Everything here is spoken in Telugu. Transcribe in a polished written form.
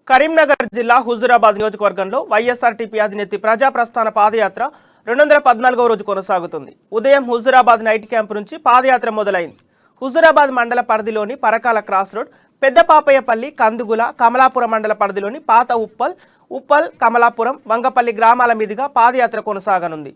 కరీంనగర్ జిల్లా హుజూరాబాద్ నియోజకవర్గంలో వైఎస్ఆర్టీపీ అధినేత్రి ప్రజా ప్రస్థాన పాదయాత్ర 214వ రోజు కొనసాగుతుంది. ఉదయం హుజూరాబాద్ నైట్ క్యాంప్ నుంచి పాదయాత్ర మొదలైంది. హుజూరాబాద్ మండల పరిధిలోని పరకాల క్రాస్ రోడ్, పెద్దపాపయ్యపల్లి, కందుగుల, కమలాపురం మండల పరిధిలోని పాత ఉప్పల్, కమలాపురం, వంగపల్లి గ్రామాల మీదుగా పాదయాత్ర కొనసాగనుంది.